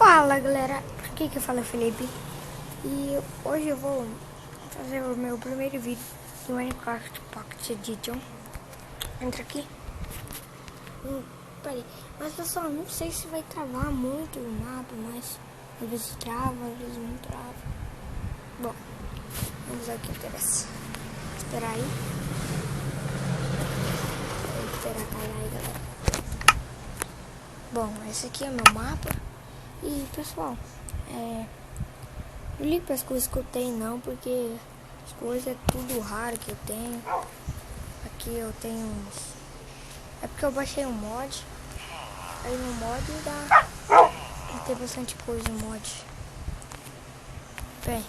Fala galera, aqui que fala é o Felipe. E hoje eu vou fazer o meu primeiro vídeo do Minecraft Pocket Edition. Entra aqui. Peraí, mas pessoal, não sei se vai travar muito o mapa, mas às vezes trava, às vezes não trava. Bom, vamos ver o que interessa. Esperar aí. Vou esperar cair aí, galera. Bom, esse aqui é o meu mapa. E pessoal, não ligo para as coisas que eu tenho não, porque as coisas é tudo raro que eu tenho. Aqui eu tenho uns... É porque eu baixei um mod. Aí no mod dá... Tem bastante coisa no mod. Bem,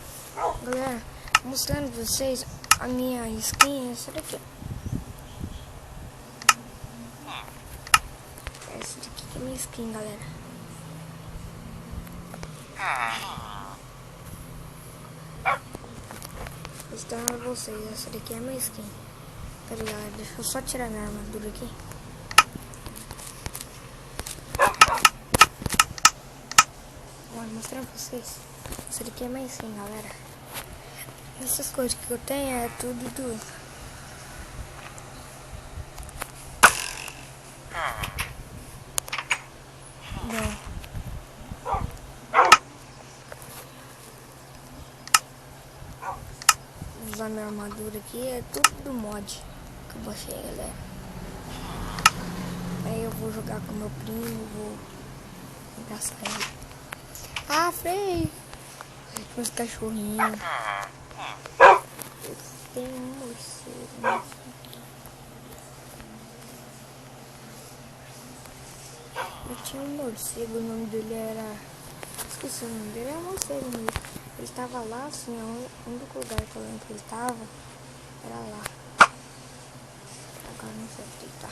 galera, mostrando pra vocês a minha skin, essa daqui. Essa daqui que é a minha skin, galera. Mostrando pra vocês, essa daqui é a minha skin. Pera aí, galera, deixa eu só tirar minha armadura aqui. Vou mostrar pra vocês. Essa daqui é a minha skin, galera. Essas coisas que eu tenho é tudo. Bom. Vou usar minha armadura aqui, é tudo do mod que eu baixei, galera. Aí eu vou jogar com meu primo, vou engraçar ele. Ah, Frei! Meus cachorrinhos. Tem um morcego, né? Eu tinha um morcego, o nome dele era... Esqueci o nome dele, era morcego mesmo. Ele estava lá, assim, o único lugar que eu lembro que ele estava era lá. Agora não sei onde ele tá.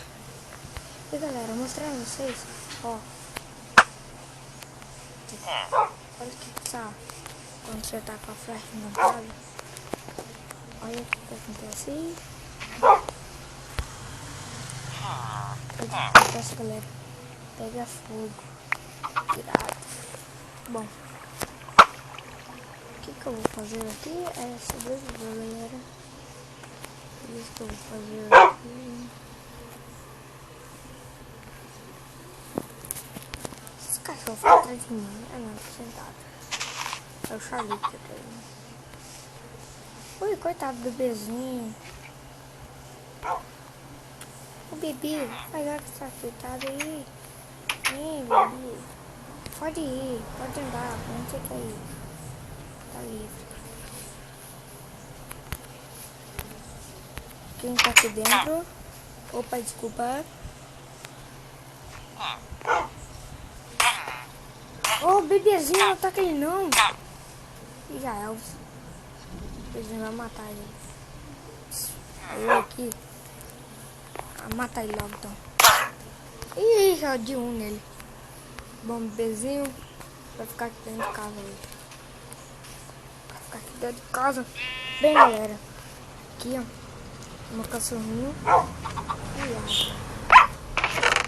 E galera, mostrando pra vocês, ó. Olha o que tá quando você tá com a flecha montada. Olha o que acontece. O que acontece, galera? Pega fogo. Irado. Bom. O que eu vou fazer aqui é sobreviver, galera. É isso que eu vou fazer aqui. Esse cachorro foi atrás de mim. Ah não, tô sentado. É o Charlie que tá atrás de mim. Ui, coitado do bebezinho. O bebê, agora que tá coitado aí. Vem, bebê. Pode ir, pode andar, onde você quer ir? Tá livre. Quem tá aqui dentro? Opa, desculpa. Ô, bebezinho, não ataca ele não. E já é, o bebezinho vai matar ele. Eu aqui. Mata ele logo então. Ih, já de um nele. Bom, bebezinho vai ficar aqui dentro de casa hoje. Vai ficar aqui dentro de casa. Bem, galera. Aqui, ó. Meu cachorrinho.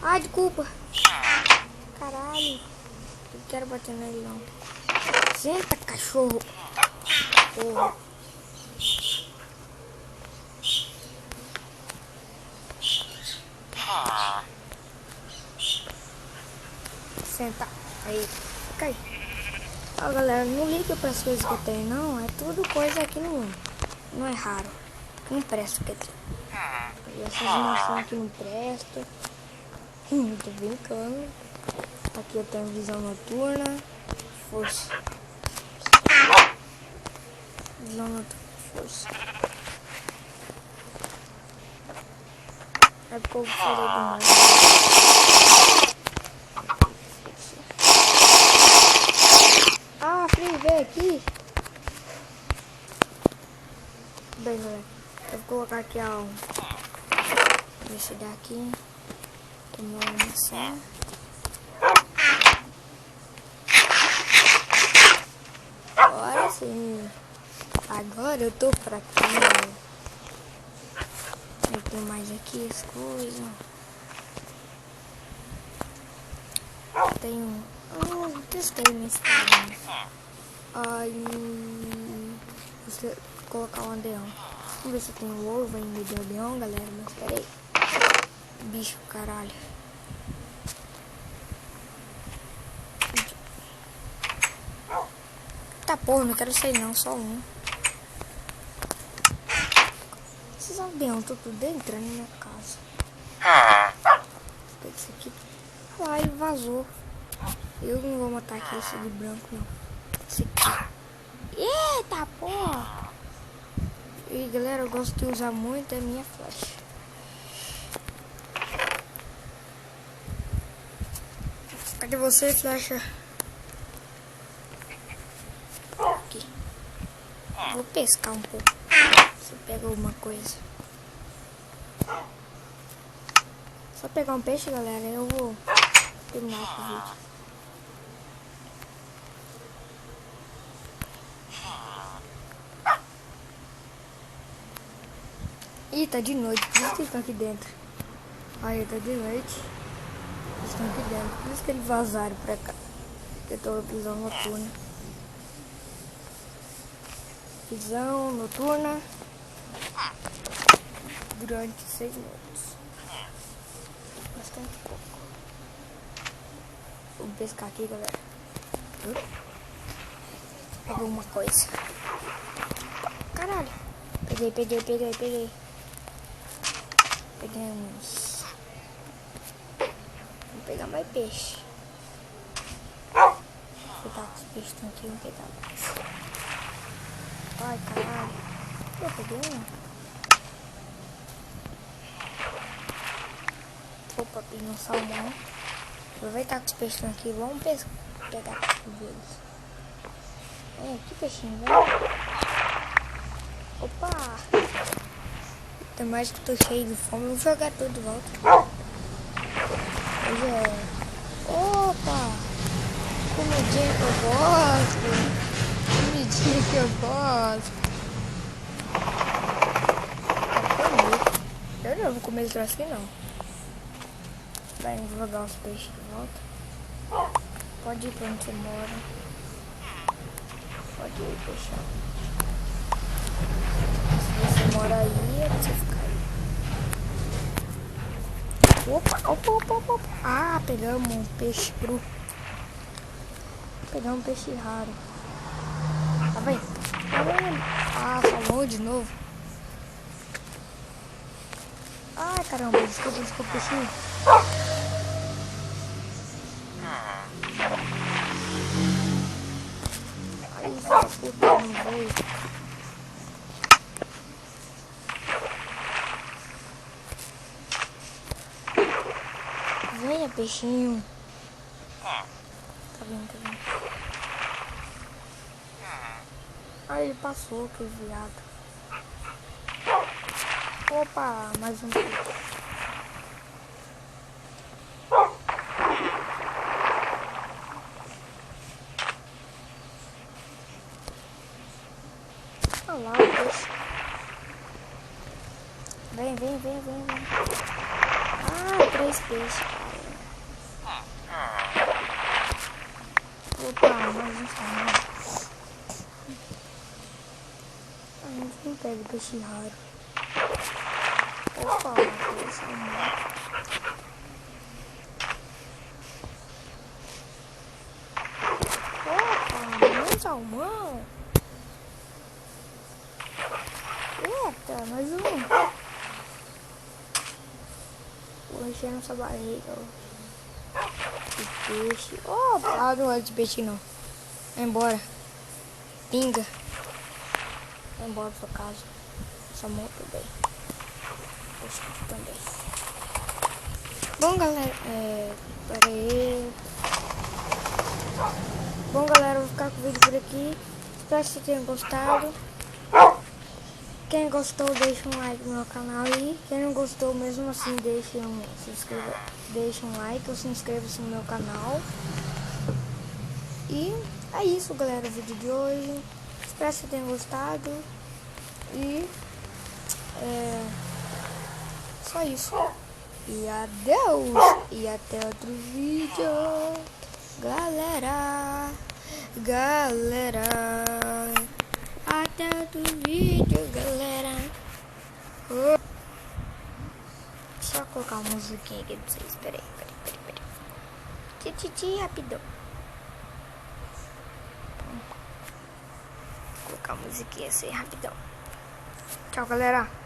Ai, desculpa. Caralho. Não quero bater nele, não. Senta, cachorro. Porra. Senta. Aí. Fica aí. Ó, galera, não liga para as coisas que eu tenho, não. É tudo coisa que não é raro. Que não presta, quer dizer. E essas maçãs aqui não prestam. Tô brincando. Aqui eu tenho visão noturna. Força. Visão noturna. Força. É porque eu falei demais. Ah, Free, vem aqui. Bem, galera, eu vou colocar aqui esse daqui. Tomou uma maçã. Agora sim. Agora eu tô fraquinho. Aí tem mais aqui as coisas. Tenho Eu testei nesse Instagram. Aí você colocar um aldeão. Vamos ver se tem um ovo ainda de aldeão, galera. Mas peraí. Bicho, caralho. Tá porra, não quero sair não, só um. Esses aldeão estão tudo entrando na minha casa. Pega isso aqui. Lá e vazou. Eu não vou matar aqui esse de branco não. Esse aqui. Eita porra! E galera, eu gosto de usar muito a minha flecha. Cadê você, flecha? Aqui. Vou pescar um pouco. Você pega alguma coisa. Só pegar um peixe, galera, eu vou terminar esse vídeo. Ih, tá de noite, por isso que eles estão aqui dentro. Aí, tá de noite. Eles estão aqui dentro, por isso que eles vazaram pra cá. Eu tô na prisão noturna. Prisão noturna. Durante 6 minutos. Bastante pouco. Vou pescar aqui, galera. Peguei uma coisa. Caralho. Peguei. Pegamos. Vou pegar mais peixe. Vou pegar os peixes estão aqui, vou pegar mais. Ai, caralho. Eu peguei um. Opa, peguei um salmão. Aproveitar que os peixes estão aqui, vamos pegar tudo eles. Que peixinho, velho. Opa! Até mais que eu tô cheio de fome, eu vou jogar tudo de volta. Hoje é... Opa! Comidinha que eu gosto. Comidinha que eu gosto. Eu não vou comer esse troço aqui não. Vai, vou jogar os peixes de volta. Pode ir pra onde você mora. Pode ir, peixão. Se você mora aí, é pra você ficar aí. Opa. Ah, pegamos um peixe cru. Pegamos um peixe raro. Tá vendo? Ah, salmão de novo. Ai, caramba, desculpa, peixinho. Ai, essa puta não veio. Venha, peixinho. Tá vendo. Aí ele passou, que viado. Opa, mais um peixe. Olha lá o peixe. Vem. Ah, 3 peixes. Opa, mais um salmão. A gente não pega peixe raro. Opa, matei salmão. Opa, mais um salmão. Eita, mais um. Vou encher nossa barriga. De peixe. Opa, não é de peixe não. Vai embora. Pinga. Vai embora pra sua casa. Salmão também. Peixe também. Bom, galera. Pera aí. Bom, galera, eu vou ficar com o vídeo por aqui. Espero que vocês tenham gostado. Quem gostou, deixa um like no meu canal aí. Quem não gostou, mesmo assim, deixa um like ou se inscreva-se no meu canal. E é isso, galera, o vídeo de hoje. Espero que vocês tenham gostado. E só isso. E adeus. E até outro vídeo. Galera, galera, até outro vídeo, galera. Deixa eu colocar uma musiquinha aqui pra vocês. Peraí. Titi, rapidão. Vou colocar a musiquinha assim, rapidão. Tchau, galera.